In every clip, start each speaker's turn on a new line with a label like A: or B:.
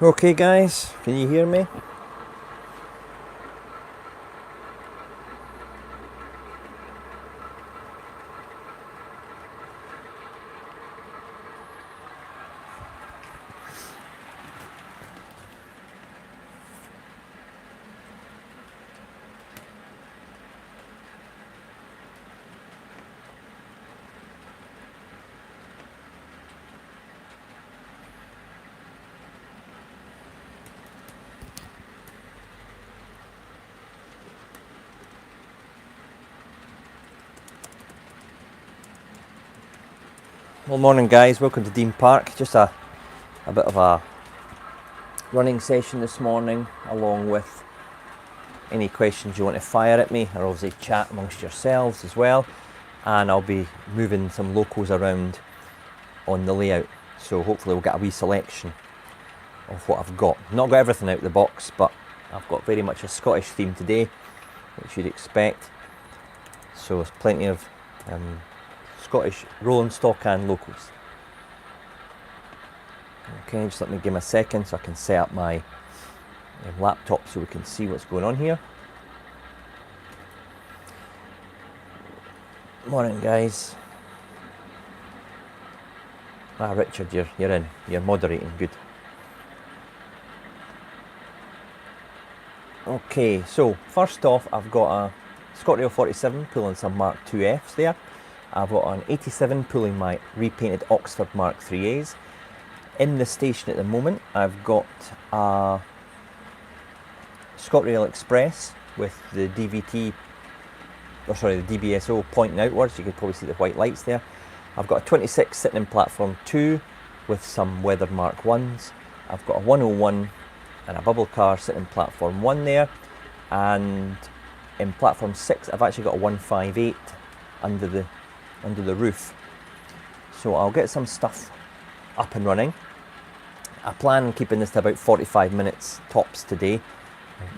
A: Okay guys, can you hear me? Well, morning guys, welcome to Dean Park. Just a bit of a running session this morning, along with any questions you want to fire at me, or obviously chat amongst yourselves as well. And I'll be moving some locals around on the layout, so hopefully we'll get a wee selection of what I've got. Not got everything out of the box, but I've got very much a Scottish theme today, which you'd expect. So there's plenty of Scottish rolling stock and locals. Okay, just let me give me a second so I can set up my laptop so we can see what's going on here. Morning guys. Richard, you're in. You're moderating, good. Okay, so first off I've got a ScotRail 47 pulling some Mark IIFs there. I've got an 87 pulling my repainted Oxford Mark IIIAs. In the station at the moment, I've got a ScotRail Express with the the DBSO pointing outwards. You can probably see the white lights there. I've got a 26 sitting in platform 2 with some weathered Mark 1s. I've got a 101 and a bubble car sitting in platform 1 there. And in platform 6, I've actually got a 158 under the roof. So I'll get some stuff up and running. I plan on keeping this to about 45 minutes tops today.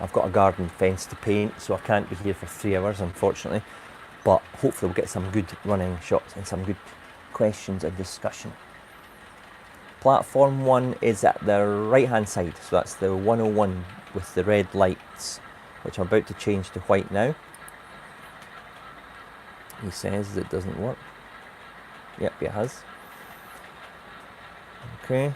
A: I've got a garden fence to paint, so I can't be here for 3 hours unfortunately, but hopefully we'll get some good running shots and some good questions and discussion. Platform 1 is at the right hand side, so that's the 101 with the red lights, which I'm about to change to white now. He says it doesn't work. Yep, it has. Okay.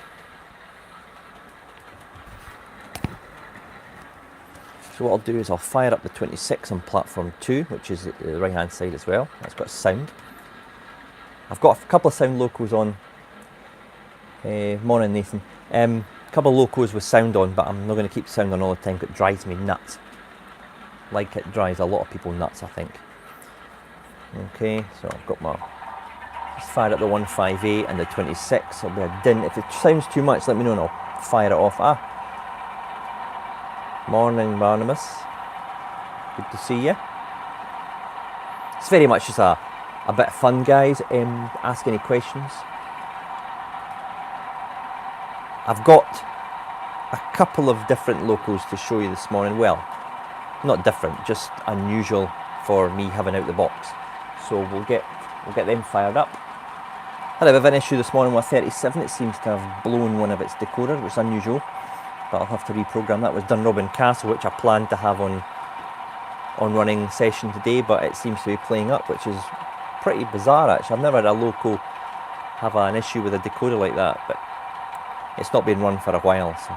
A: So what I'll do is I'll fire up the 26 on platform 2, which is at the right hand side as well. That's got sound. I've got a couple of sound locos on. Morning Nathan. A couple of locos with sound on, but I'm not going to keep sound on all the time because it drives me nuts. Like it drives a lot of people nuts, I think. Okay, so I've got my, just fired up the 158 and the 26. It'll be a din. If it sounds too much, let me know and I'll fire it off. Morning Barnabas. Good to see you. It's very much just a bit of fun, guys. Ask any questions. I've got a couple of different locals to show you this morning. Well, not different, just unusual for me having out the box. So we'll get them fired up. Had a bit of an issue this morning with 37. It seems to have blown one of its decoders, which is unusual, but I'll have to reprogram. That was Dunrobin Castle, which I planned to have on running session today, but it seems to be playing up, which is pretty bizarre actually. I've never had a local have an issue with a decoder like that, but it's not been run for a while. So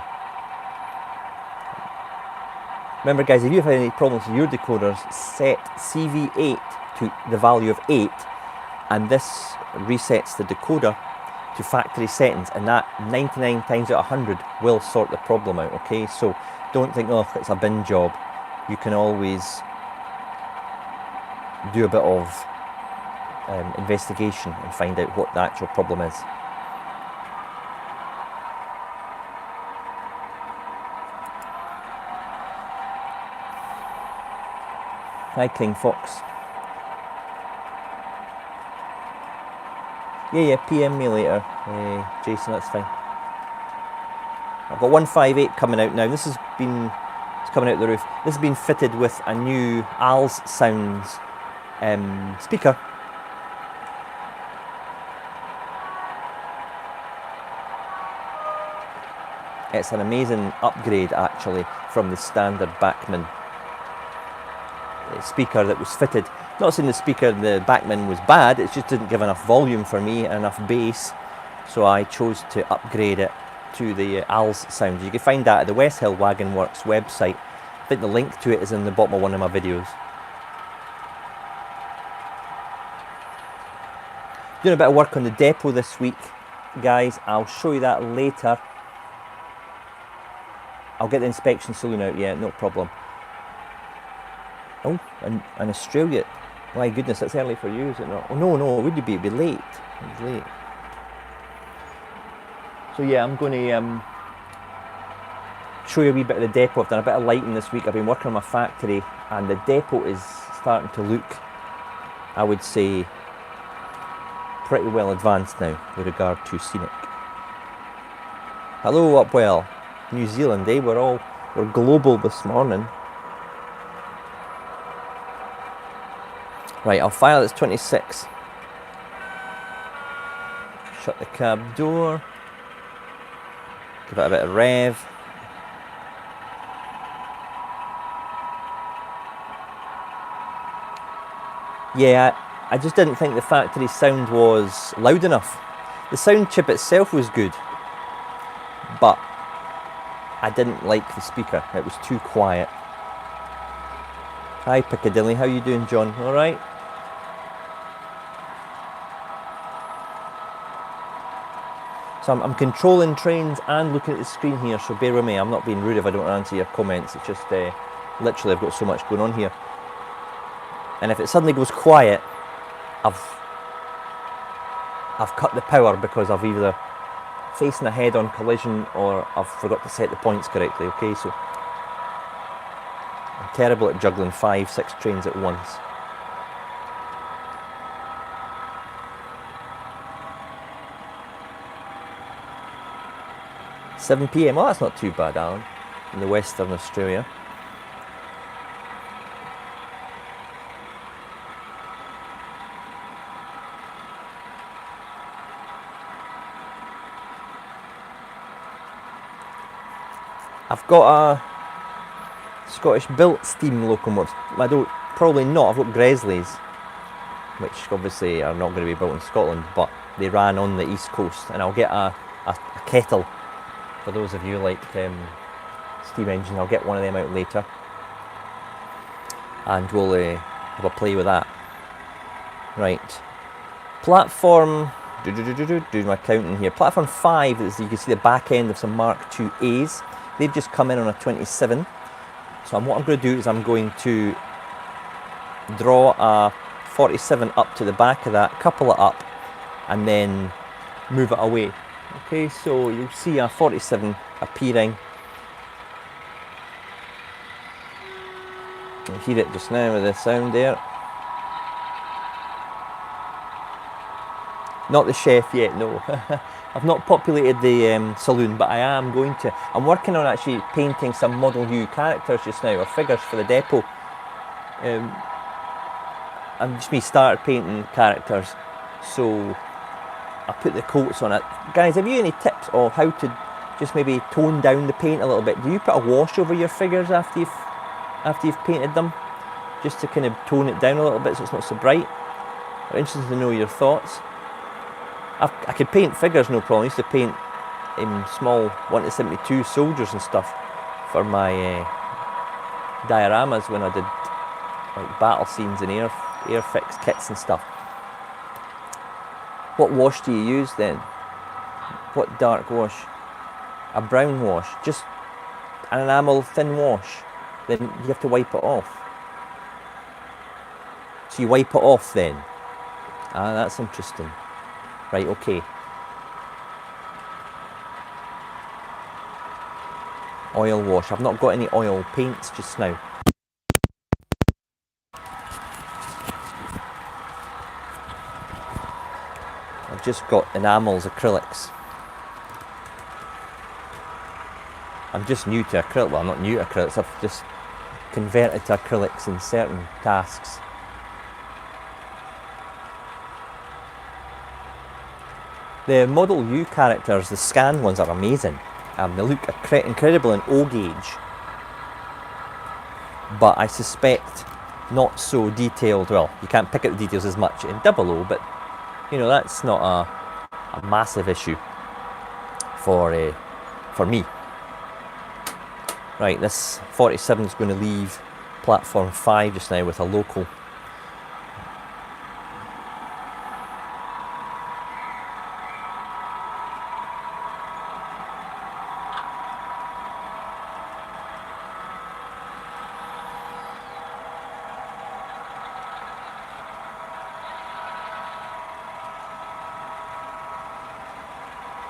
A: remember guys, if you've had any problems with your decoders, set CV8 to the value of 8, and this resets the decoder to factory settings, and that 99 times out of 100 will sort the problem out. Okay, so don't think, oh, it's a bin job. You can always do a bit of investigation and find out what the actual problem is. Hi King Fox. Yeah, PM me later, Jason, that's fine. I've got 158 coming out now. It's coming out the roof. This has been fitted with a new Al's Sounds speaker. It's an amazing upgrade actually from the standard Bachmann speaker that was fitted. Not saying the Bachmann was bad, it just didn't give enough volume for me and enough bass, so I chose to upgrade it to the Al's sound. You can find that at the West Hill Wagon Works website. I think the link to it is in the bottom of one of my videos. Doing a bit of work on the depot this week, guys. I'll show you that later. I'll get the inspection saloon out, yeah, no problem. Oh, and Australia. My goodness, that's early for you, is it not? Oh, no, it would be, it'd be late. It's late. So yeah, I'm going to show you a wee bit of the depot. I've done a bit of lighting this week. I've been working on my factory, and the depot is starting to look, I would say, pretty well advanced now with regard to scenic. Hello Upwell, New Zealand, eh? We're global this morning. Right, I'll fire this 26. Shut the cab door. Give it a bit of rev. Yeah, I just didn't think the factory sound was loud enough. The sound chip itself was good, but I didn't like the speaker. It was too quiet. Hi Piccadilly, how you doing, John? All right? So I'm controlling trains and looking at the screen here, so bear with me. I'm not being rude if I don't answer your comments. It's just literally I've got so much going on here. And if it suddenly goes quiet, I've cut the power because I've either facing a head-on collision or I've forgot to set the points correctly, okay? So I'm terrible at juggling 5-6 trains at once. £7 PM, oh that's not too bad, Alan, in the Western Australia. I've got a Scottish built steam locomotive. I don't, probably not, I've got Gresley's, which obviously are not going to be built in Scotland, but they ran on the east coast, and I'll get a kettle. For those of you who like steam engine, I'll get one of them out later, and we'll have a play with that. Right, platform, do my counting here. Platform 5 is, you can see the back end of some Mark IIAs. They've just come in on a 27. So what I'm going to do is I'm going to draw a 47 up to the back of that, couple it up, and then move it away. Okay, so you'll see a 47 appearing. You hear it just now with the sound there. Not the chef yet, no. I've not populated the saloon, but I am going to. I'm working on actually painting some Model U characters just now, or figures for the depot. I've just started painting characters, so I put the coats on it. Guys, have you any tips of how to just maybe tone down the paint a little bit? Do you put a wash over your figures after you've painted them, just to kind of tone it down a little bit so it's not so bright? I'm interested to know your thoughts. I could paint figures, no problem. I used to paint small 1:72 soldiers and stuff for my dioramas when I did like battle scenes and air fix kits and stuff. What wash do you use then? What dark wash? A brown wash? Just an enamel thin wash? Then you have to wipe it off. So you wipe it off then? Ah, that's interesting. Right, okay. Oil wash. I've not got any oil paints just now. I've just got enamels, acrylics. I'm just new to acrylics. Well, I'm not new to acrylics. I've just converted to acrylics in certain tasks. The Model U characters, the scan ones, are amazing. They look incredible in O gauge, but I suspect not so detailed. Well, you can't pick out the details as much in double O, but you know, that's not a massive issue for me. Right, this 47 is going to leave platform 5 just now with a local.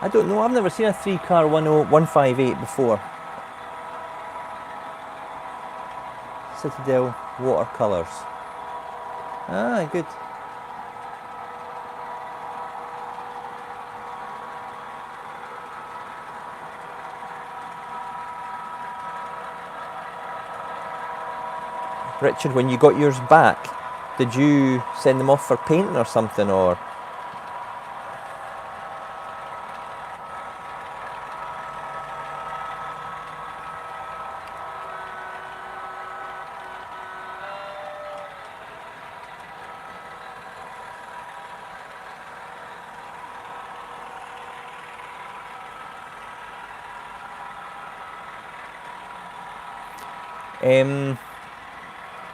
A: I don't know, I've never seen a 3-car 158 before. Citadel watercolours. Ah, good. Richard, when you got yours back, did you send them off for painting or something, or?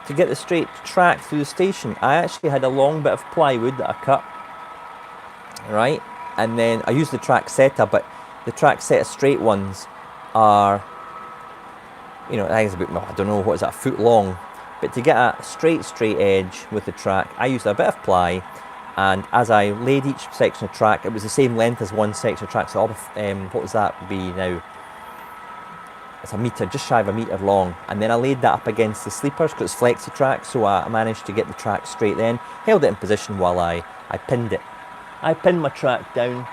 A: To get the straight track through the station, I actually had a long bit of plywood that I cut, right? And then I used the track setter, but the track setter straight ones are, you know, I think it's about, I don't know, what is that, a foot long. But to get a straight edge with the track, I used a bit of ply, and as I laid each section of track, it was the same length as one section of track, so what was that be now? It's a metre, just shy of a metre long, and then I laid that up against the sleepers because it's flexi track, so I managed to get the track straight then, held it in position while I pinned it. I pinned my track down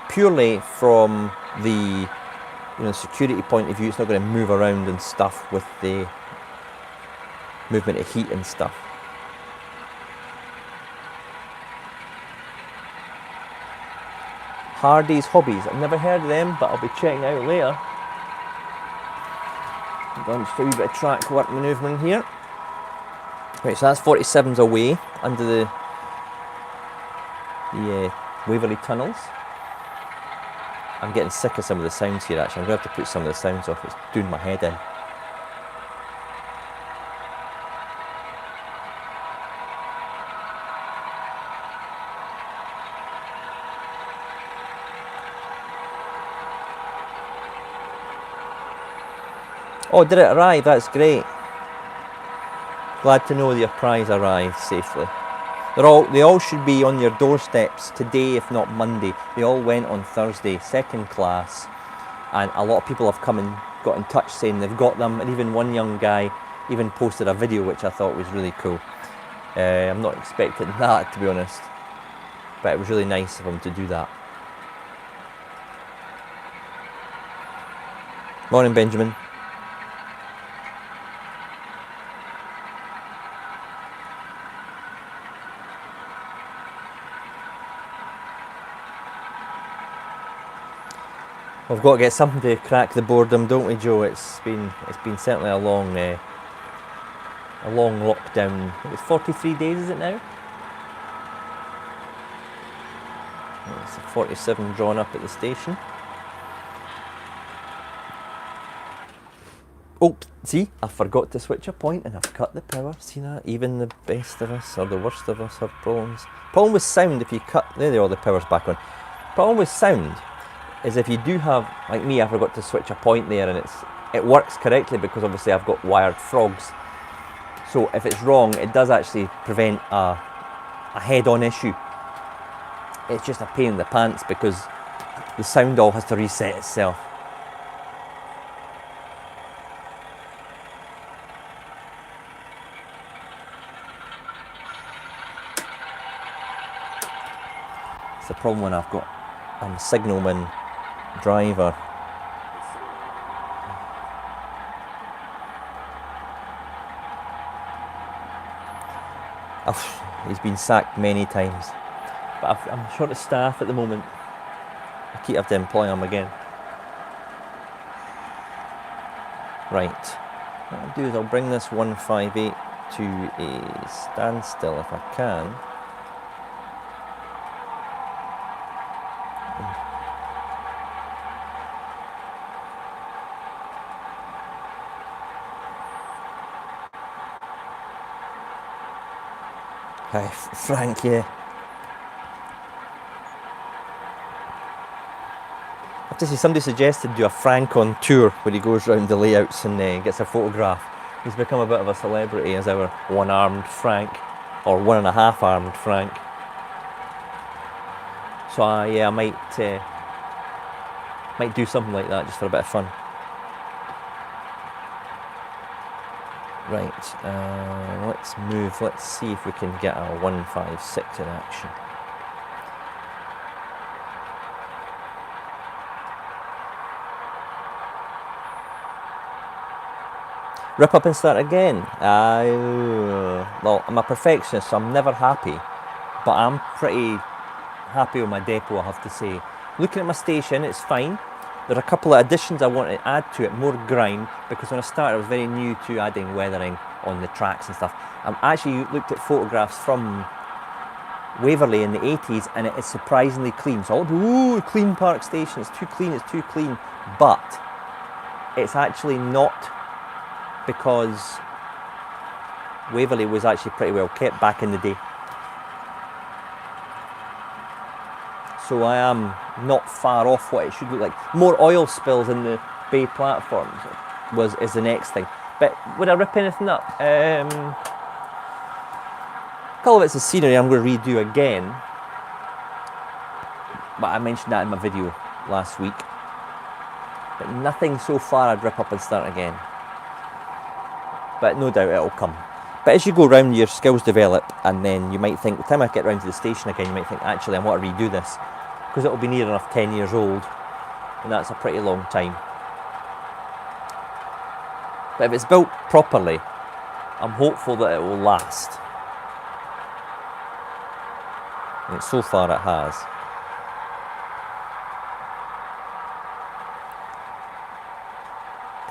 A: purely from the security point of view. It's not going to move around and stuff with the movement of heat and stuff. Hardy's Hobbies, I've never heard of them, but I'll be checking out later. Just a wee bit of track work manoeuvring here. Right, so that's 47's away under the Waverley tunnels. I'm getting sick of some of the sounds here actually. I'm going to have to put some of the sounds off, it's doing my head in. Oh, did it arrive? That's great. Glad to know your prize arrived safely. They all should be on your doorsteps today, if not Monday. They all went on Thursday, second class, and a lot of people have come and got in touch saying they've got them, and even one young guy even posted a video which I thought was really cool. I'm not expecting that, to be honest, but it was really nice of him to do that. Morning, Benjamin. We've got to get something to crack the boredom, don't we, Joe? It's been certainly a long lockdown. I think it's 43 days, is it now? It's 47 drawn up at the station. Oh, see, I forgot to switch a point and I've cut the power. See that? Even the best of us or the worst of us have problems. Problem with sound, if you cut, there all the power's back on. Problem with sound is if you do have, like me, I forgot to switch a point there, and it works correctly because obviously I've got wired frogs. So if it's wrong, it does actually prevent a head-on issue. It's just a pain in the pants because the sound all has to reset itself. It's the problem when I've got a signalman driver. He's been sacked many times, but I'm short of staff at the moment. I keep having to employ him again. Right, what I'll do is I'll bring this 158 to a standstill if I can. Hi, Frank, yeah. I have to say, somebody suggested do a Frank on tour where he goes around the layouts and gets a photograph. He's become a bit of a celebrity as our one-armed Frank, or one-and-a-half-armed Frank. So yeah, I might do something like that just for a bit of fun. Right, let's move. Let's see if we can get a 156 in action. Rip up and start again. Well, I'm a perfectionist, so I'm never happy. But I'm pretty happy with my depot, I have to say. Looking at my station, it's fine. There are a couple of additions I want to add to it, more grime, because when I started I was very new to adding weathering on the tracks and stuff. I actually looked at photographs from Waverley in the 80s and it is surprisingly clean. So I'll be, ooh, clean Park Station, it's too clean, it's too clean. But it's actually not, because Waverley was actually pretty well kept back in the day. So I am not far off what it should look like. More oil spills in the bay platforms is the next thing. But would I rip anything up? A couple of bits of scenery I'm going to redo again. But I mentioned that in my video last week. But nothing so far I'd rip up and start again. But no doubt it'll come. But as you go around, your skills develop, and then you might think, by the time I get round to the station again, you might think, actually I want to redo this, because it'll be near enough 10 years old, and that's a pretty long time. But if it's built properly, I'm hopeful that it will last. And so far it has.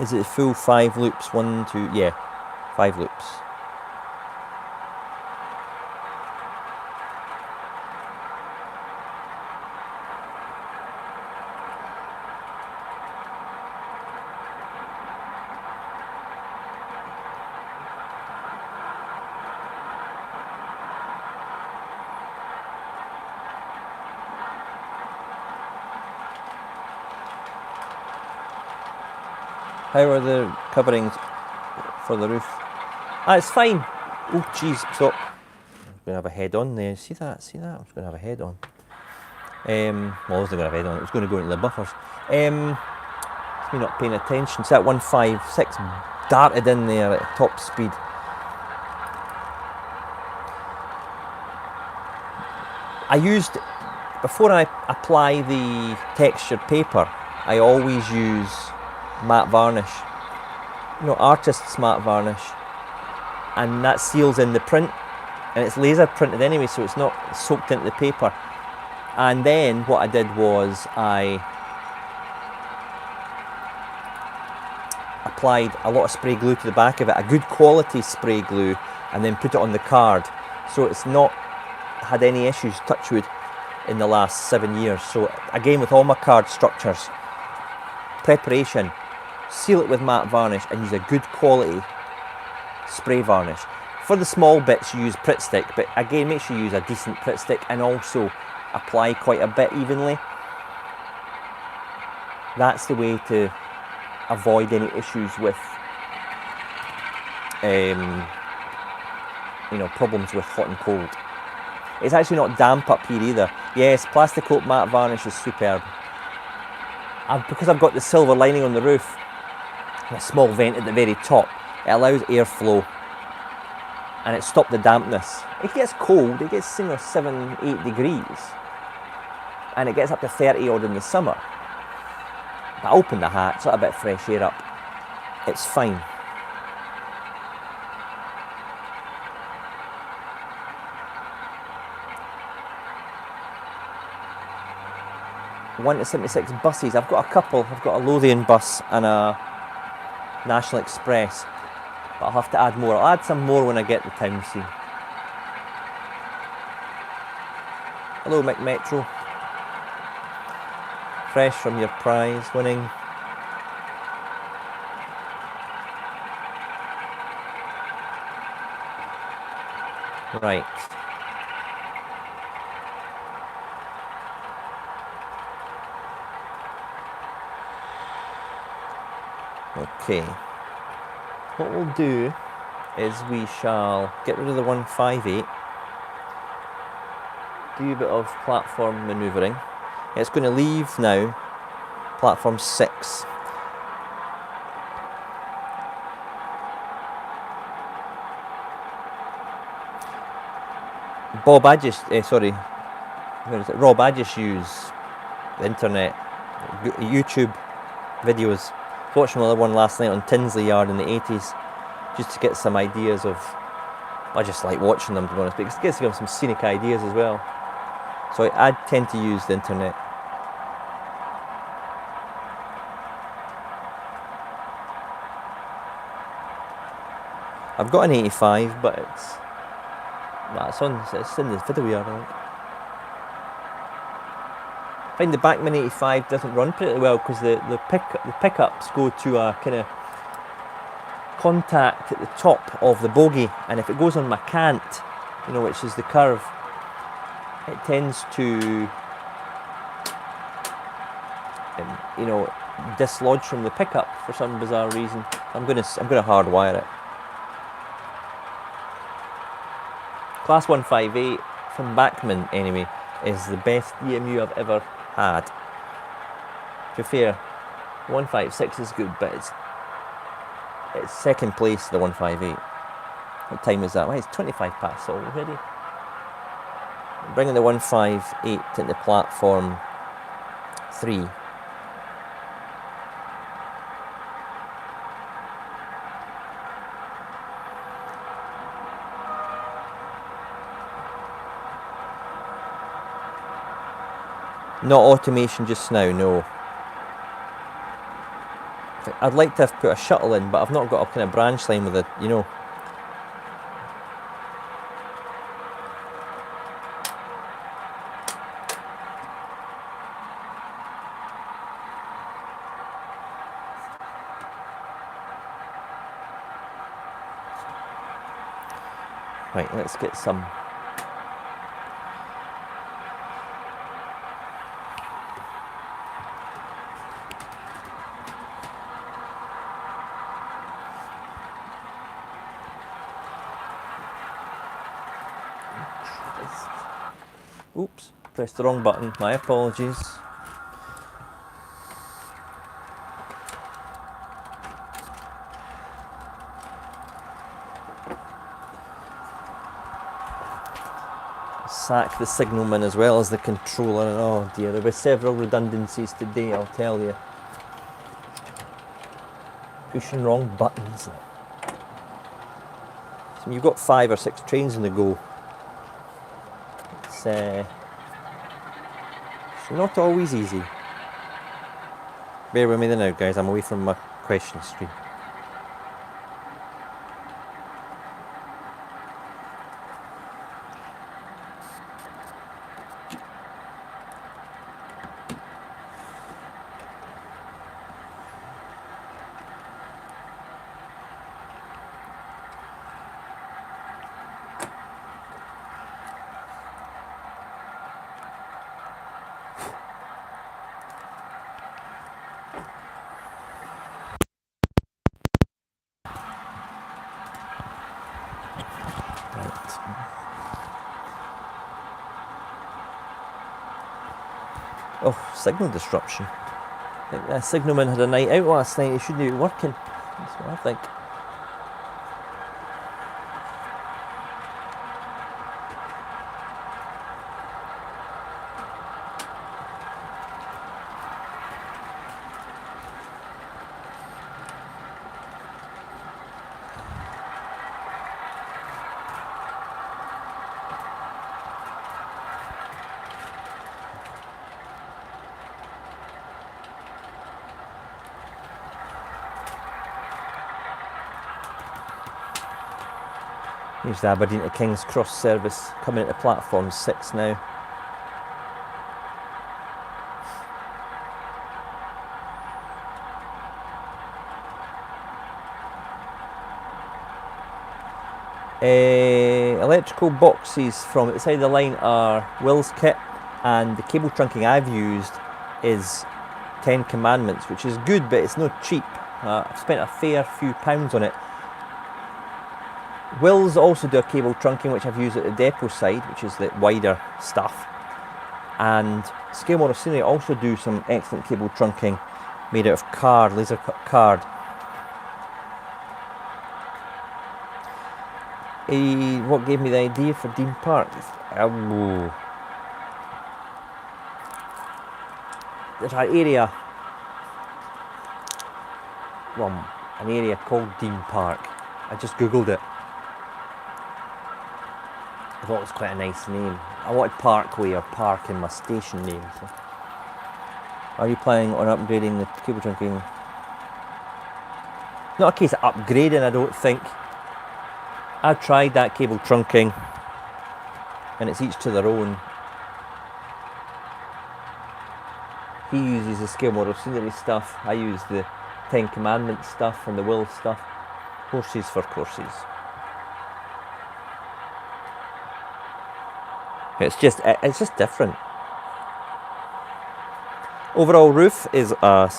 A: Is it full 5 loops? 1, 2, yeah, 5 loops. How are the coverings for the roof? It's fine. Oh, jeez, stop. I'm going to have a head on there. See that? See that? I was going to have a head on. Well, I wasn't going to have a head on. It was going to go into the buffers. It's me not paying attention. So that 156 darted in there at top speed. I used, before I apply the textured paper, I always use matte varnish, artist's matte varnish, and that seals in the print, and it's laser printed anyway, so it's not soaked into the paper. And then what I did was I applied a lot of spray glue to the back of it, a good quality spray glue, and then put it on the card, so it's not had any issues, touch wood, in the last 7 years. So again, with all my card structures, preparation, seal it with matte varnish and use a good quality spray varnish. For the small bits you use Pritt stick, but again make sure you use a decent Pritt stick and also apply quite a bit evenly. That's the way to avoid any issues with problems with hot and cold. It's actually not damp up here either. Yes, plastic coat matte varnish is superb. Because I've got the silver lining on the roof, a small vent at the very top, it allows airflow and it stops the dampness. It gets cold, it gets 7, 8 degrees, and it gets up to 30 odd in the summer. But I open the hatch, let a bit of fresh air up, it's fine. One to 76 buses. I've got a couple. I've got a Lothian bus and a National Express, but I'll have to add more. I'll add some more when I get the town scene. Hello, McMetro. Fresh from your prize winning. Right. Okay. What we'll do is we shall get rid of the 158. Do a bit of platform manoeuvring. It's going to leave now platform 6. Rob, I just use the internet, YouTube videos. Watching another one last night on Tinsley Yard in the 80s, just to get some ideas of. I just like watching them, to be honest, because it gets to give some scenic ideas as well. So I tend to use the internet. I've got an 85, but it's in the fiddle yard, I think. I find the Bachmann 85 doesn't run pretty well because the pickups go to a kind of contact at the top of the bogie, and if it goes on my cant, which is the curve, it tends to dislodge from the pickup for some bizarre reason. I'm gonna hardwire it. Class 158 from Bachmann anyway is the best EMU I've ever had. To be fair, 156 is good, but it's second place to the 158. What time is that? Well, it's 25 past already. Bringing the 158 into platform 3. Not automation just now, no. I'd like to have put a shuttle in, but I've not got a kind of branch line with it, Right, let's get some. Oops, pressed the wrong button, my apologies. Sack the signalman as well as the controller, and oh dear, there were several redundancies today, I'll tell you. Pushing wrong buttons. So you've got 5 or 6 trains in the go. It's not always easy. Bear with me now, guys, I'm away from my question stream. Oh, signal disruption. I think that signalman had a night out last night, he shouldn't be working. That's what I think. Here's the Aberdeen to King's Cross service coming into platform 6 now. Electrical boxes from at the side of the line are Will's kit, and the cable trunking I've used is 10 Commandments, which is good, but it's not cheap. I've spent a fair few pounds on it. Will's also do a cable trunking, which I've used at the depot side, which is the wider stuff. And Scale Model Scenery also do some excellent cable trunking made out of laser cut card. What gave me the idea for Dean Park? There's an area, an area called Dean Park. I just googled it. I thought it was quite a nice name. I wanted Parkway or Park in my station name. So. Are you planning on upgrading the cable trunking? Not a case of upgrading, I don't think. I've tried that cable trunking, and it's each to their own. He uses the Scale Model Scenery stuff. I use the 10 Commandments stuff and the Will stuff. Horses for courses. It's just different. Overall roof is a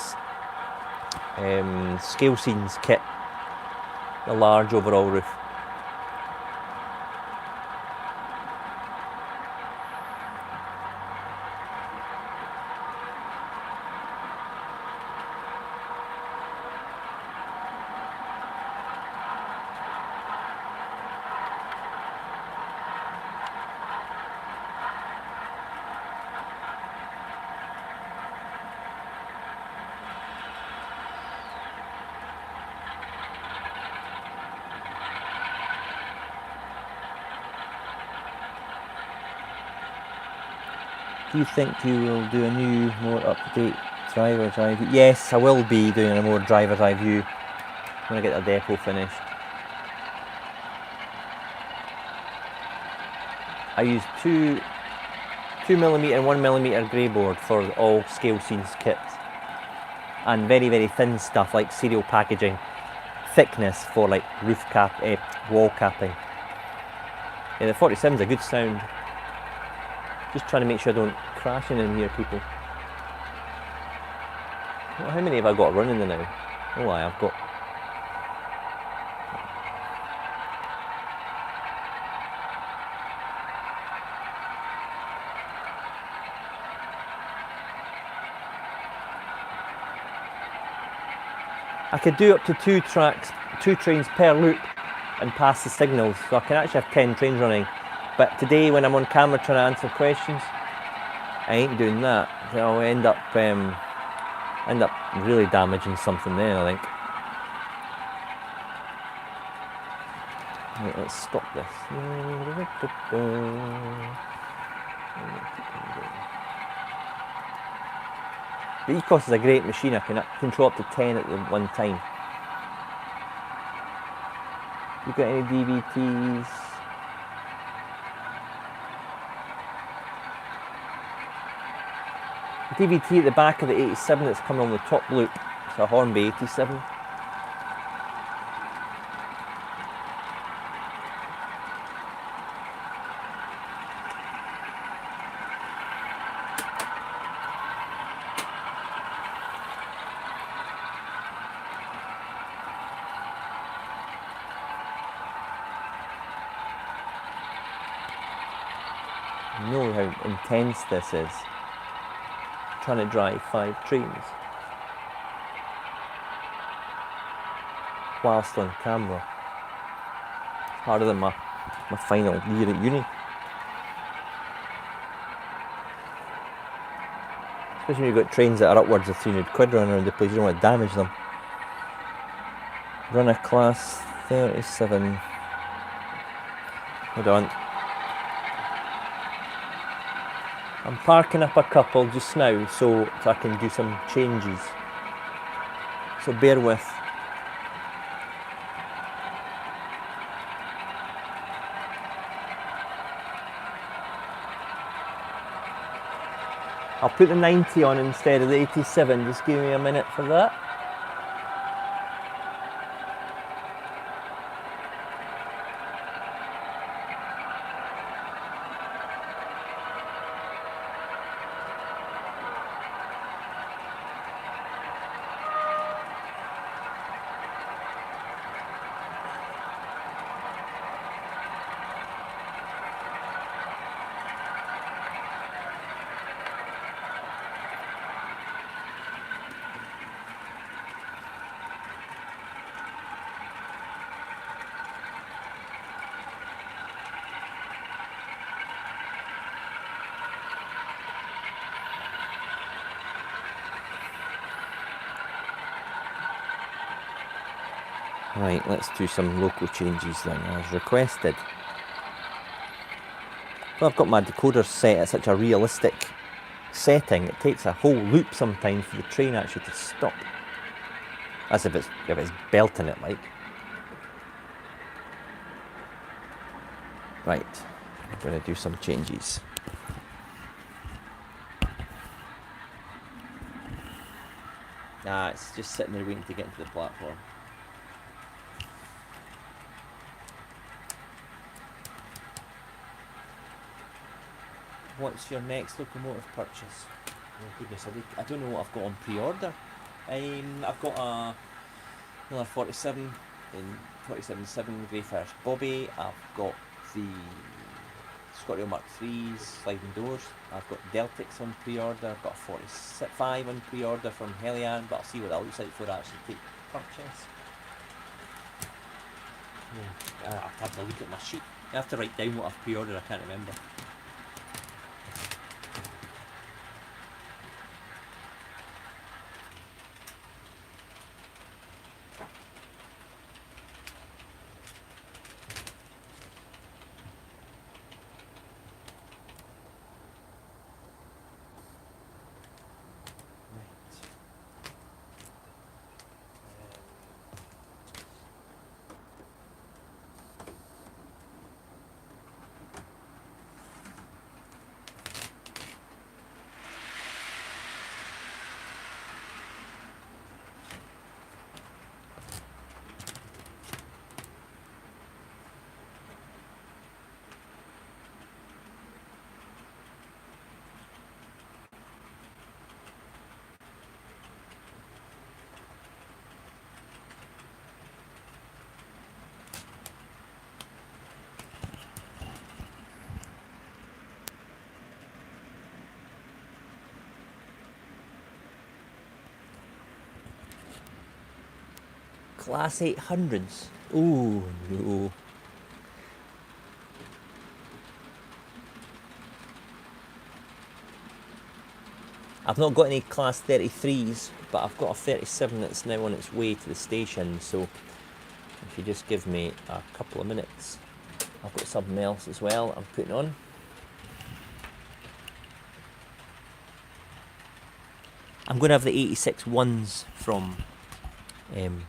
A: Scale Scenes kit, a large overall roof. Do you think you will do a new, more up-to-date driver's eye view? Yes, I will be doing a more driver's eye view when I get the depot finished. I use 2mm and 1mm grey board for all Scale Scenes kits, and very, very thin stuff like serial packaging thickness for like roof cap, wall capping. Yeah, the 47's a good sound. Just trying to make sure I don't crash in here, people. Well, how many have I got running now? Oh, I've got. I could do up to 2 trains per loop and pass the signals, so I can actually have 10 trains running. But today, when I'm on camera trying to answer questions, I ain't doing that. I'll end up really damaging something there, I think. Right, let's stop this. The ECOS is a great machine. I can control up to 10 at one time. You got any DVTs? DVT at the back of the 87 that's coming on the top loop. It's a Hornby 87. You know how intense this is. Trying to drive 5 trains whilst on camera. It's harder than my final year at uni. Especially when you've got trains that are upwards of 300 quid running around the place, you don't want to damage them. Run a class 37. Hold on. I'm parking up a couple just now so I can do some changes. So bear with. I'll put the 90 on instead of the 87. Just give me a minute for that. Right, let's do some local changes then, as requested. Well, I've got my decoder set at such a realistic setting, it takes a whole loop sometimes for the train actually to stop. As if it's belting it like. Right, I'm going to do some changes. Nah, it's just sitting there waiting to get into the platform. What's your next locomotive purchase? Oh goodness, I don't know what I've got on pre-order. I've got another 47 in 47.7 Greyfirst Bobby. I've got the ScotRail Mark 3s sliding doors. I've got Deltics on pre-order. I've got a 45 on pre-order from Helian, but I'll see what that looks like before I actually take purchase. I have to have a look at my sheet. I have to write down what I've pre-ordered, I can't remember. Class 800s. Ooh, no. I've not got any Class 33s, but I've got a 37 that's now on its way to the station, so if you just give me a couple of minutes. I've got something else as well I'm putting on. I'm going to have the 86 ones from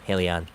A: Helian.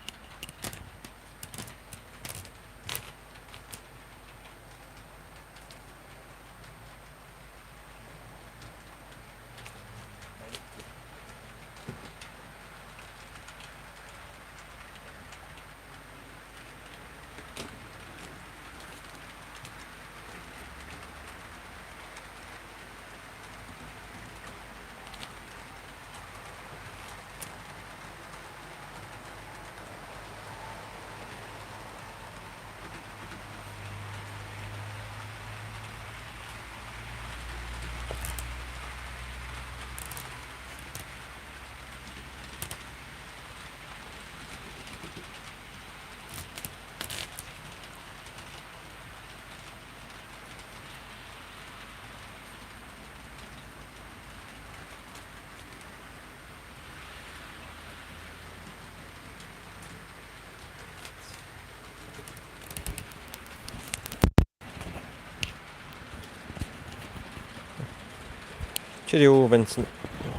A: Cheerio, Vincent.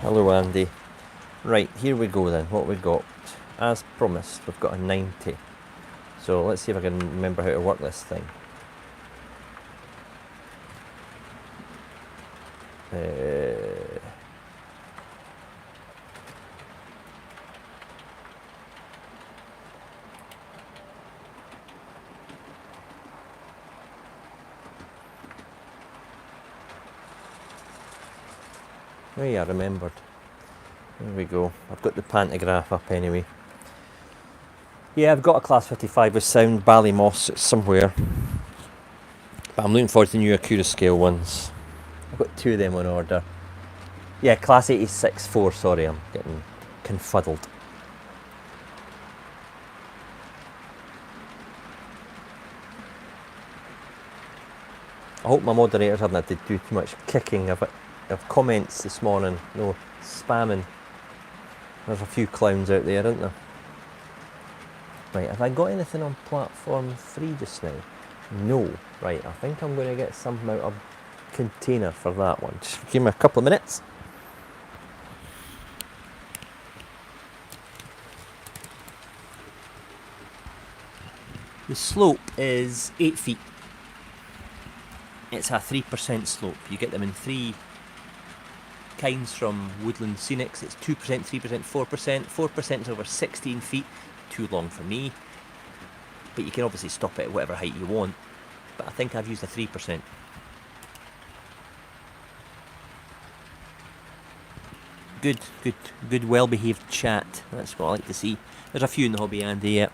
A: Hello, Andy. Right, here we go then. What we got? As promised, we've got a 90. So let's see if I can remember how to work this thing. Oh yeah, I remembered. There we go. I've got the pantograph up anyway. Yeah, I've got a Class 55 with sound Ballymoss somewhere. But I'm looking forward to the new Acura scale ones. I've got 2 of them on order. Yeah, Class 86 4, sorry, I'm getting confuddled. I hope my moderators haven't had to do too much kicking of comments this morning. No spamming. There's a few clowns out there, isn't there? Right, have I got anything on platform 3 just now? No. Right, I think I'm going to get something out of container for that one. Just give me a couple of minutes. The slope is 8 feet. It's a 3% slope. You get them in 3 kinds from Woodland Scenics. It's 2%, 3%, 4%. 4% is over 16 feet. Too long for me. But you can obviously stop it at whatever height you want. But I think I've used a 3%. Good, well-behaved chat. That's what I like to see. There's a few in the hobby, Andy, yeah.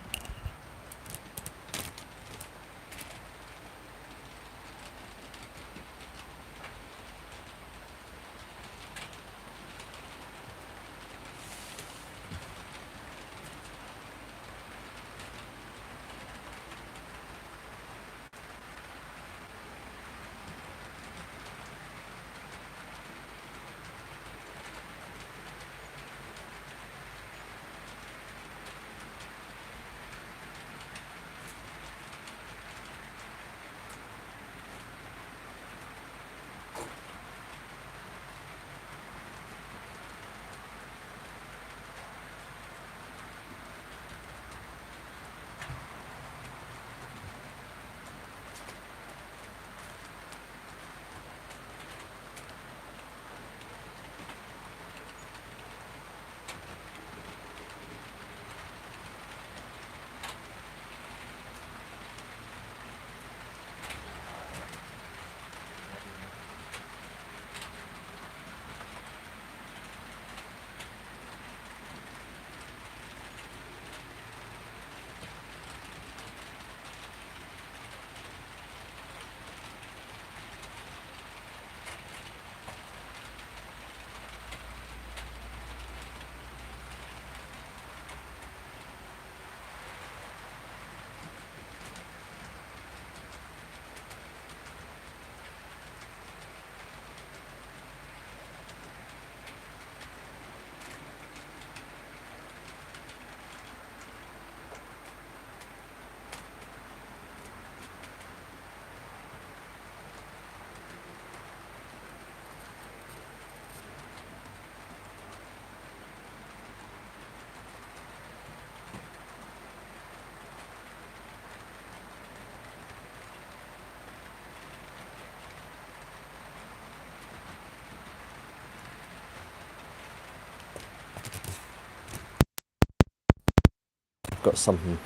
A: Got something.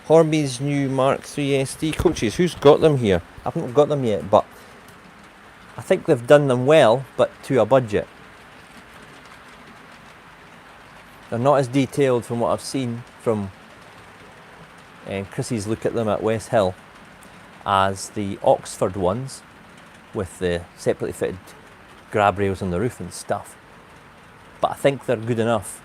A: Hornby's new Mark III SD coaches. Who's got them here? I haven't got them yet, but I think they've done them well, but to a budget. They're not as detailed from what I've seen from Chrissy's look at them at West Hill as the Oxford ones with the separately fitted grab rails on the roof and stuff. But I think they're good enough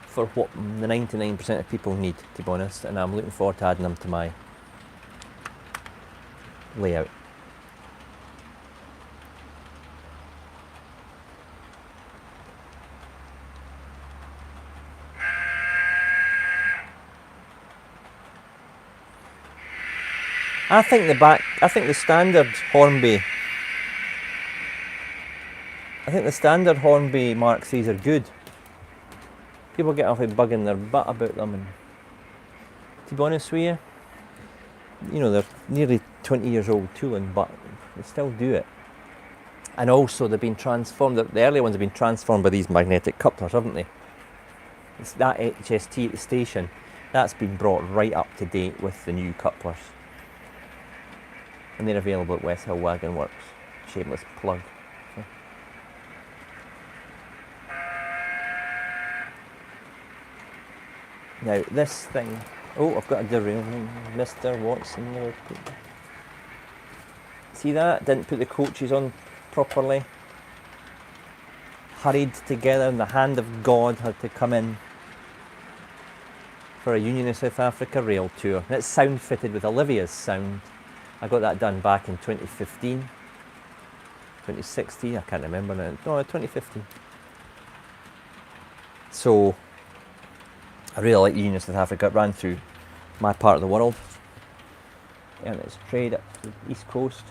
A: for what the 99% of people need, to be honest, and I'm looking forward to adding them to my layout. I think the standard Hornby Mark IIIs are good. People get off of bugging their butt about them, and to be honest with you, they're nearly 20 years old tooling, but they still do it. And also they've been transformed, the early ones have been transformed by these magnetic couplers, haven't they? It's that HST at the station, that's been brought right up to date with the new couplers. And they're available at West Hill Wagon Works. Shameless plug. Now this thing, oh, I've got a derailment, Mr. Watson. See that? Didn't put the coaches on properly. Hurried together, and the hand of God had to come in for a Union of South Africa rail tour. And it's sound fitted with Olivia's sound. I got that done back in 2015, 2016, I can't remember now. No, 2015. So I really like the Union of South Africa. It ran through my part of the world. And it's trade up to the East Coast.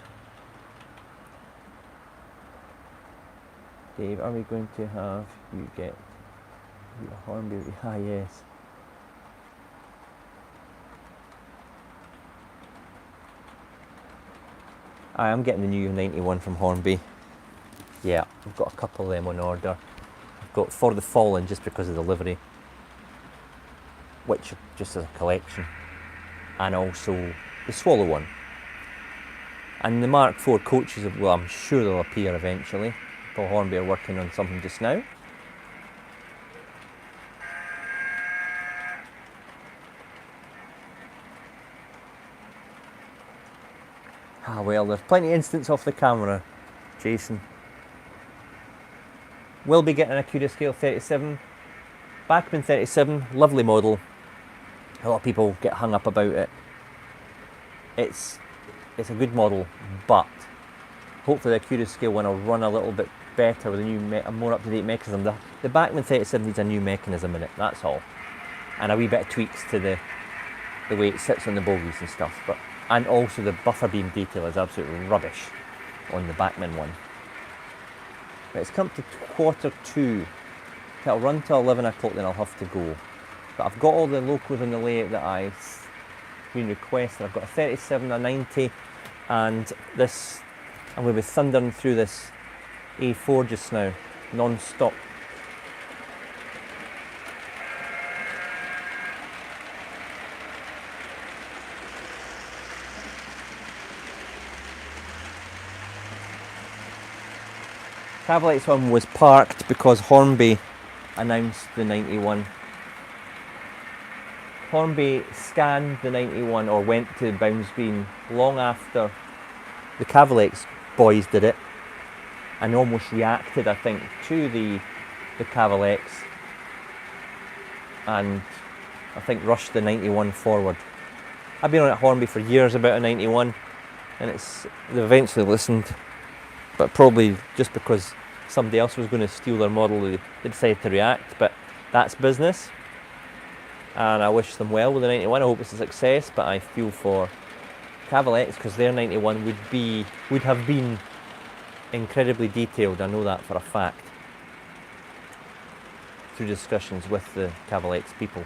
A: Dave, are we going to have you get your Hornby? Ah, yes. I am getting the new 91 from Hornby. Yeah, I've got a couple of them on order. I've got For the Fallen just because of the livery, which just as a collection, and also the Swallow one. And the Mark IV coaches, well, I'm sure they'll appear eventually. Paul Hornby are working on something just now. Ah well, there's plenty of instance off the camera, Jason. We'll be getting a Cura Scale 37. Bachmann 37, lovely model. A lot of people get hung up about it. It's a good model, but hopefully the Cura Scale one will run a little bit better with a more up-to-date mechanism. The Bachmann 37 needs a new mechanism in it, that's all. And a wee bit of tweaks to the way it sits on the bogies and stuff. And also the buffer beam detail is absolutely rubbish on the Bachmann one. But it's come to 2:45. It'll run till 11 o'clock, then I'll have to go. But I've got all the locos on the layout that I've been requested. I've got a 37, a 90, and this, I'm going to be thundering through this A4 just now, non-stop. Cavalites one was parked because Hornby announced the 91. Hornby scanned the 91 or went to Bounds Green long after the Cavalex boys did it, and almost reacted, I think, to the Cavalex, and I think rushed the 91 forward. I've been on at Hornby for years about a 91, and they've eventually listened, but probably just because somebody else was going to steal their model, they decided to react. But that's business, and I wish them well with the 91. I hope it's a success, but I feel for Cavalex because their 91 would have been incredibly detailed. I know that for a fact through discussions with the Cavalex people.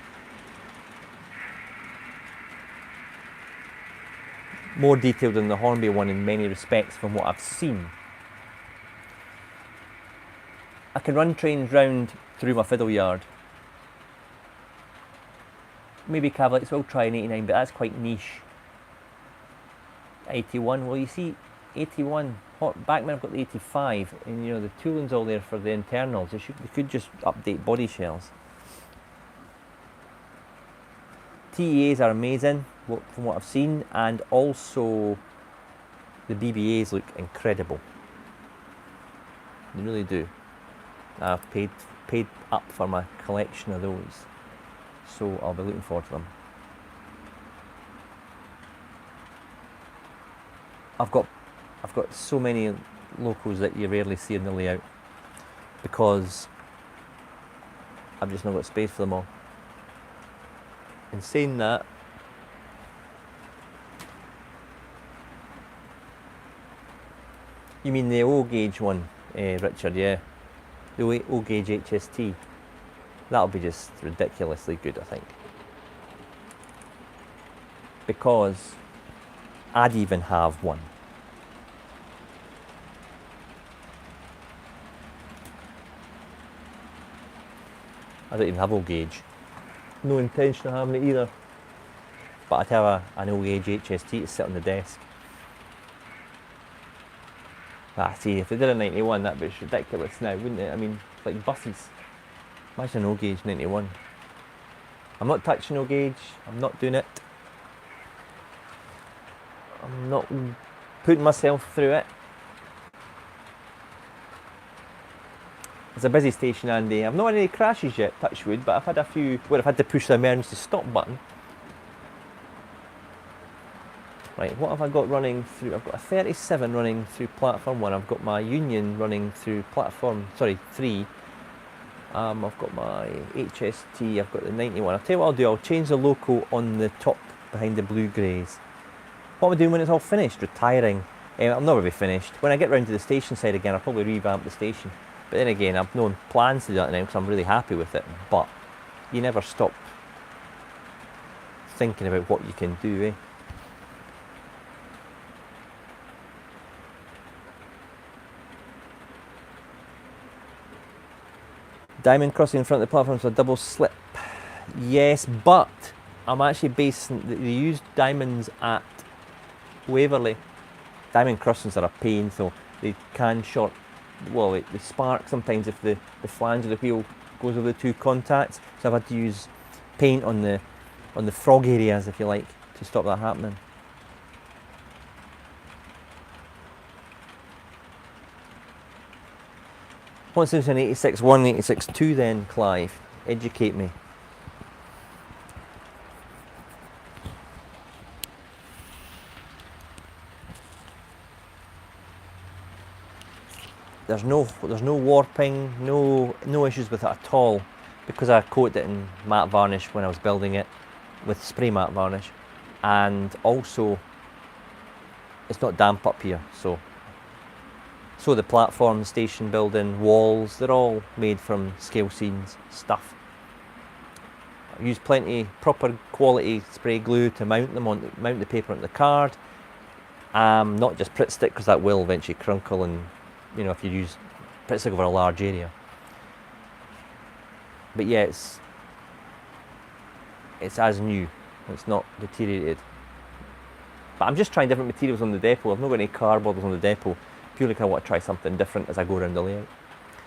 A: More detailed than the Hornby one in many respects from what I've seen. I can run trains round through my fiddle yard. Maybe Cavalex will try an 89, but that's quite niche. 81, well you see, 81, Bachmann have got the 85, and you know the tooling's all there for the internals. They could just update body shells. TEAs are amazing from what I've seen, and also the BBAs look incredible. They really do. I've paid up for my collection of those, so I'll be looking forward to them. I've got so many locals that you rarely see in the layout because I've just not got space for them all. In saying that, you mean the O gauge one, Richard? Yeah, the O gauge HST. That'll be just ridiculously good, I think, because I'd even have one. I don't even have O gauge. No intention of having it either. But I'd have an O gauge HST to sit on the desk. See, if they did a 91, that'd be ridiculous now, wouldn't it? I mean, like buses. Imagine an O gauge 91. I'm not touching no gauge. I'm not doing it. I'm not putting myself through it. It's a busy station, Andy. I've not had any crashes yet, touch wood, but I've had a few where I've had to push the emergency stop button. Right, what have I got running through? I've got a 37 running through platform 1. I've got my Union running through platform, 3. I've got my HST, I've got the 91. I'll tell you what I'll do, I'll change the loco on the top behind the blue greys. What am I doing when it's all finished? Retiring. I'll never be finished. When I get round to the station side again, I'll probably revamp the station. But then again, I've no plans to do that now because I'm really happy with it. But you never stop thinking about what you can do, eh? Diamond crossing in front of the platform is a double slip. Yes, but I'm actually basing, they use diamonds at Waverley. Diamond crossings are a pain, so they can short, well, they spark sometimes if the flange of the wheel goes over the two contacts. So I've had to use paint on the frog areas, if you like, to stop that happening. What's this in 86.1, 86.2 then, Clive? Educate me. There's no warping, no issues with it at all, because I coated it in matte varnish when I was building it with spray matte varnish, and also it's not damp up here, so the platform, station building, walls, they're all made from scale scenes stuff. I use plenty proper quality spray glue to mount the paper on the card. Not just Pritt stick, because that will eventually crunkle, and you know, if you use Pritt stick over a large area. But yeah, it's as new. It's not deteriorated. But I'm just trying different materials on the depot. I've not got any car models on the depot, purely because I want to try something different as I go around the layout.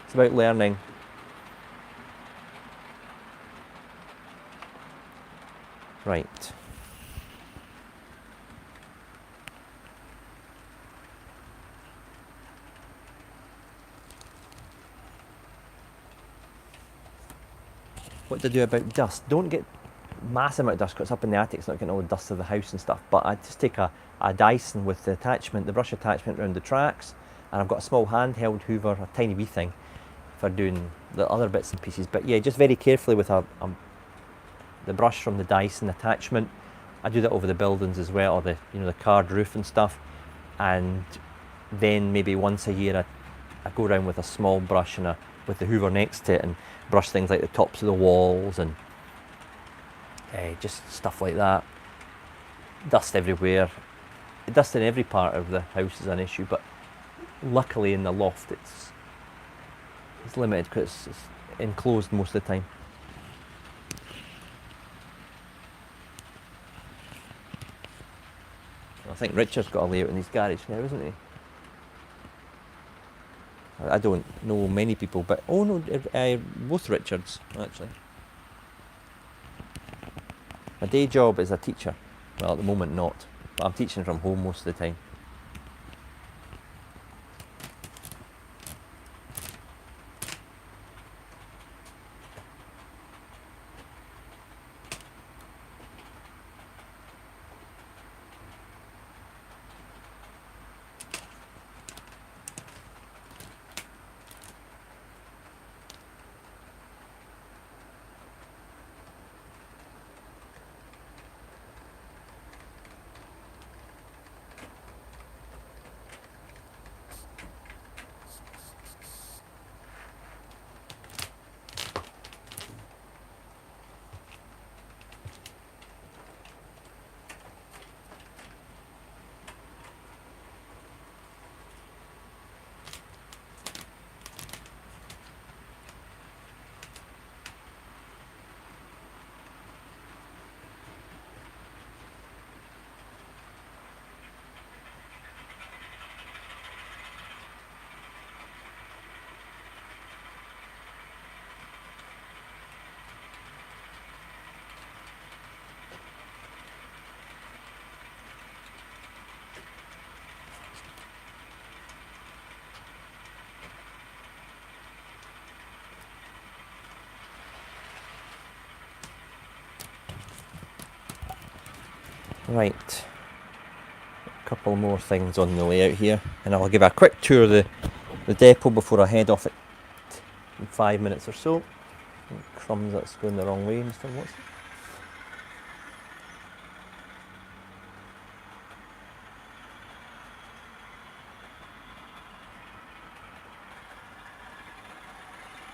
A: It's about learning. Right. What to do about dust? Don't get massive amount of dust, because it's up in the attic, it's not getting all the dust of the house and stuff. But I just take a Dyson with the attachment, the brush attachment around the tracks, and I've got a small handheld hoover, a tiny wee thing, for doing the other bits and pieces. But yeah, just very carefully with the brush from the Dyson attachment. I do that over the buildings as well, or the card roof and stuff. And then maybe once a year I go around with a small brush and with the hoover next to it, and brush things like the tops of the walls and just stuff like that. Dust everywhere. Dust in every part of the house is an issue, but luckily in the loft it's limited because it's enclosed most of the time. I think Richard's got a layout in his garage now, isn't he? I don't know many people, but oh no, both Richards actually. My day job is a teacher. Well, at the moment not, but I'm teaching from home most of the time. Right, a couple more things on the layout here, and I'll give a quick tour of the depot before I head off it in 5 minutes or so. Crumbs, that's going the wrong way, Mr. Watson.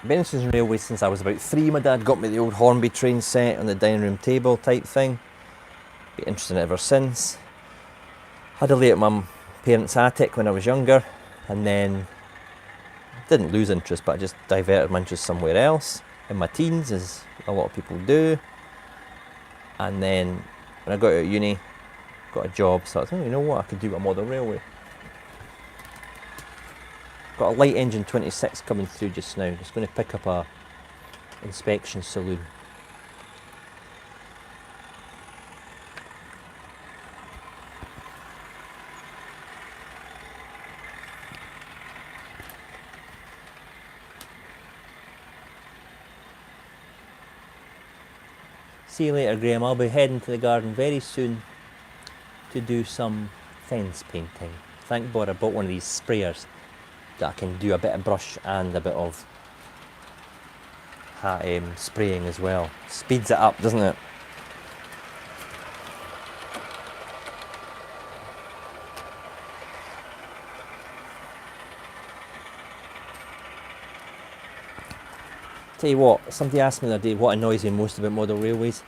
A: Been in railway since I was about 3. My dad got me the old Hornby train set on the dining room table type thing. Been interested in it ever since. Had a lay at my parents' attic when I was younger, and then didn't lose interest, but I just diverted my interest somewhere else in my teens, as a lot of people do. And then when I got out of uni, got a job, so I thought, you know what, I could do a model railway. Got a light engine 26 coming through just now. Just going to pick up a inspection saloon. See you later, Graham. I'll be heading to the garden very soon to do some fence painting. Thank God I bought one of these sprayers that I can do a bit of brush and a bit of spraying as well. Speeds it up, doesn't it? Tell you what, somebody asked me the other day what annoys me most about model railways.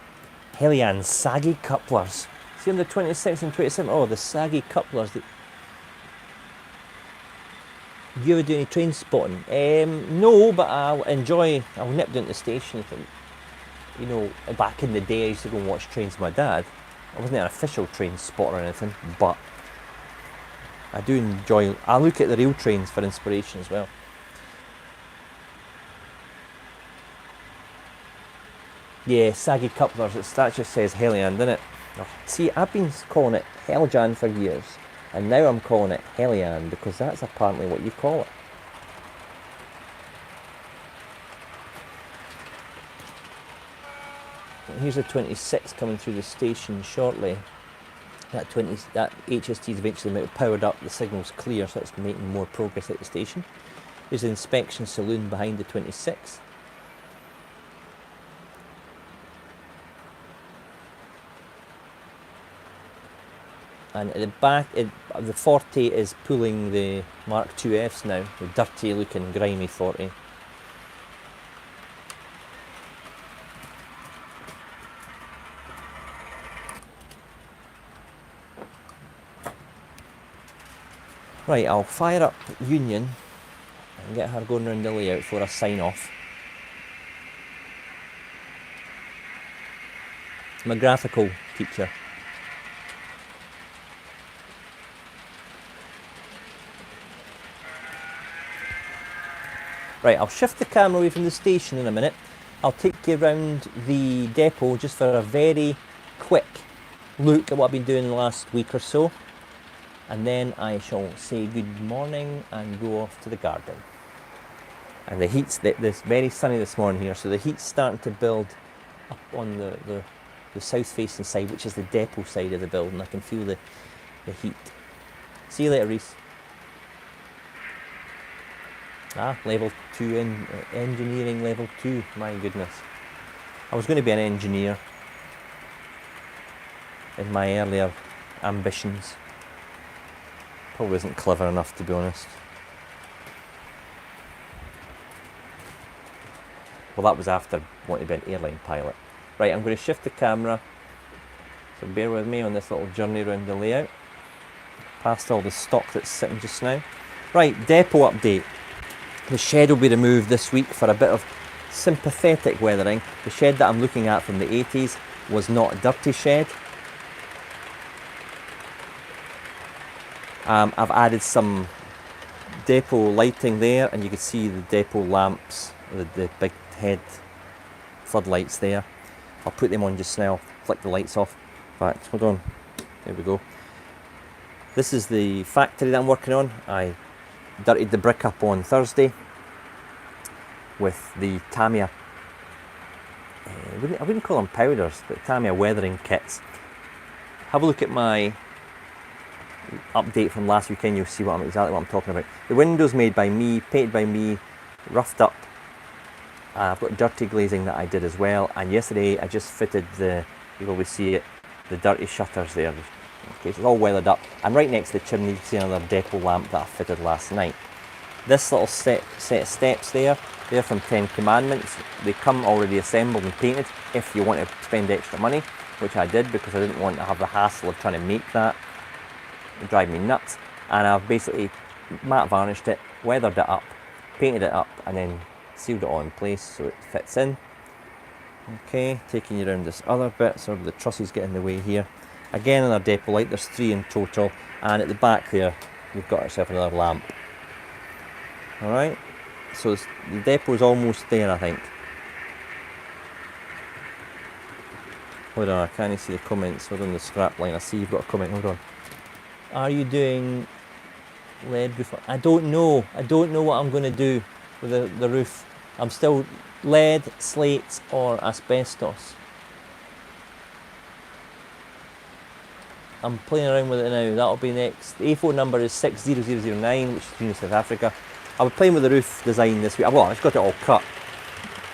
A: Helian's saggy couplers. See on the 26 and 27, oh, the saggy couplers. Do you ever do any train spotting? No, but I'll nip down to the station. You know, back in the day I used to go and watch trains with my dad. I wasn't an official train spotter or anything, but I do enjoy, I look at the rail trains for inspiration as well. Yeah, saggy couplers, that just says Helian, doesn't it? See, I've been calling it Heljan for years. And now I'm calling it Helian because that's apparently what you call it. Here's a 26 coming through the station shortly. That HST is eventually powered up, the signal's clear, so it's making more progress at the station. There's the inspection saloon behind the 26. And at the back, the 40 is pulling the Mark IIFs now, the dirty looking, grimy 40. Right, I'll fire up Union and get her going around the layout for a sign off. I'm a graphical teacher. Right, I'll shift the camera away from the station in a minute. I'll take you around the depot just for a very quick look at what I've been doing in the last week or so. And then I shall say good morning and go off to the garden. And the heat's this very sunny this morning here, so the heat's starting to build up on the south facing side, which is the depot side of the building. I can feel the heat. See you later, Reese. Level 2 in engineering, level 2, my goodness. I was going to be an engineer in my earlier ambitions. Probably wasn't clever enough, to be honest. Well, that was after wanting to be an airline pilot. Right, I'm going to shift the camera, so bear with me on this little journey around the layout. Past all the stock that's sitting just now. Right, depot update. The shed will be removed this week for a bit of sympathetic weathering. The shed that I'm looking at from the 80s was not a dirty shed. I've added some depot lighting there, and you can see the depot lamps, the big head floodlights there. I'll put them on just now, flick the lights off. In fact, hold on, there we go. This is the factory that I'm working on. I dirtied the brick up on Thursday with the Tamiya, I wouldn't call them powders, but Tamiya weathering kits. have a look at my update from last weekend. You'll see exactly what I'm talking about. The window's made by me, painted by me, roughed up. I've got dirty glazing that I did as well, and yesterday I just fitted you'll always see it, the dirty shutters there. Okay, so it's all weathered up, and right next to the chimney you can see another depot lamp that I fitted last night. This little set of steps there, they're from 10 Commandments. They come already assembled and painted if you want to spend extra money, which I did because I didn't want to have the hassle of trying to make that. It drive me nuts. And I've basically matte varnished it, weathered it up, painted it up, and then sealed it all in place so it fits in. Okay, taking you around this other bit, so the trusses get in the way here. Again, another depot light, there's 3 in total, and at the back there, you've got yourself another lamp. Alright, so the depot's almost there, I think. Hold on, I can't see the comments. Hold on, the scrap line. I see you've got a comment. Hold on. Are you doing lead roof? I don't know. I don't know what I'm going to do with the roof. I'm still lead, slates, or asbestos. I'm playing around with it now. That'll be next. The A4 number is 60009, which is Union South Africa. I'll be playing with the roof design this week. Well, I've got it all cut,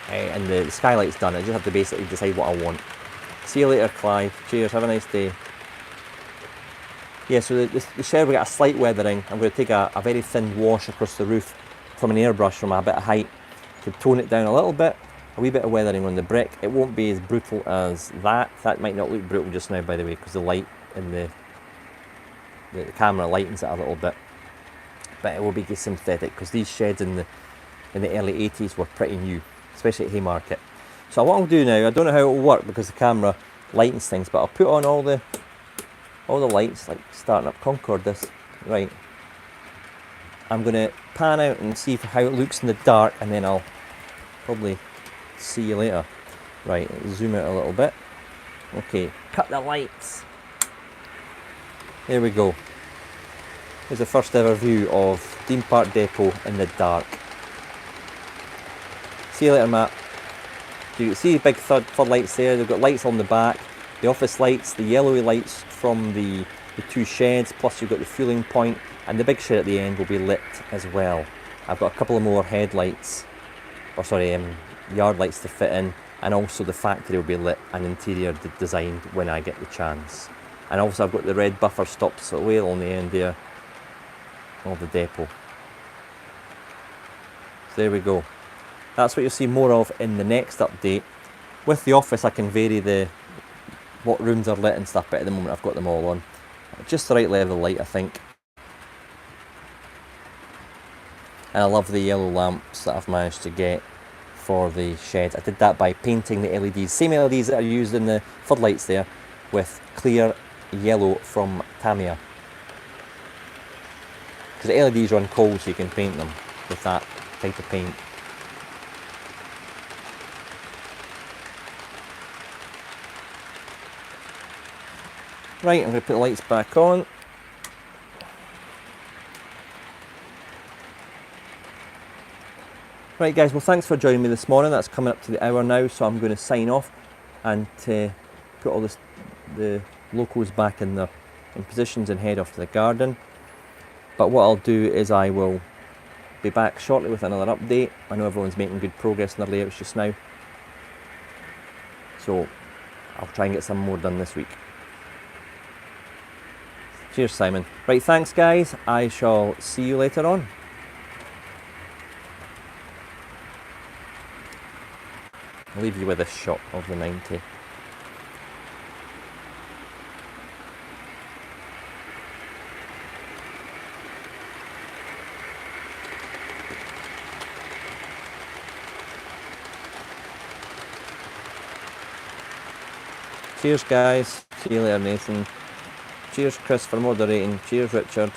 A: and the skylight's done. I just have to basically decide what I want. See you later, Clive. Cheers. Have a nice day. Yeah, so the shed will get a slight weathering. I'm going to take a very thin wash across the roof from an airbrush from a bit of height to tone it down a little bit. A wee bit of weathering on the brick. It won't be as brutal as that. That might not look brutal just now, by the way, because the light in the camera lightens it a little bit. But it will be synthetic because these sheds in the early 80s were pretty new, especially at Haymarket. So what I'll do now, I don't know how it will work because the camera lightens things, but I'll put on all the lights, like starting up Concorde this. Right. I'm going to pan out and see how it looks in the dark, and then I'll probably see you later. Right, zoom out a little bit. Okay, cut the lights. There we go. Here's the first ever view of Dean Park Depot in the dark. See you later, Matt. You can see big floodlights there. They've got lights on the back, the office lights, the yellowy lights from the 2 sheds, plus you've got the fueling point, and the big shed at the end will be lit as well. I've got a couple of more headlights, yard lights to fit in, and also the factory will be lit and interior designed when I get the chance. And also I've got the red buffer stops away on the end there of the depot. So there we go. That's what you'll see more of in the next update. With the office I can vary what rooms are lit and stuff, but at the moment I've got them all on. Just the right level of light, I think. And I love the yellow lamps that I've managed to get for the sheds. I did that by painting the LEDs, same LEDs that are used in the floodlights there, with clear yellow from Tamiya. Because the LEDs run cold, so you can paint them with that type of paint. Right, I'm going to put the lights back on. Right guys, well thanks for joining me this morning. That's coming up to the hour now, so I'm going to sign off and put all the locals back in positions and head off to the garden. But what I'll do is I will be back shortly with another update. I know everyone's making good progress in their layouts just now, so I'll try and get some more done this week. Cheers, Simon. Right, thanks guys. I shall see you later on. I'll leave you with a shot of the 90. Cheers guys. See you later, Nathan. Cheers Chris for moderating. Cheers Richard.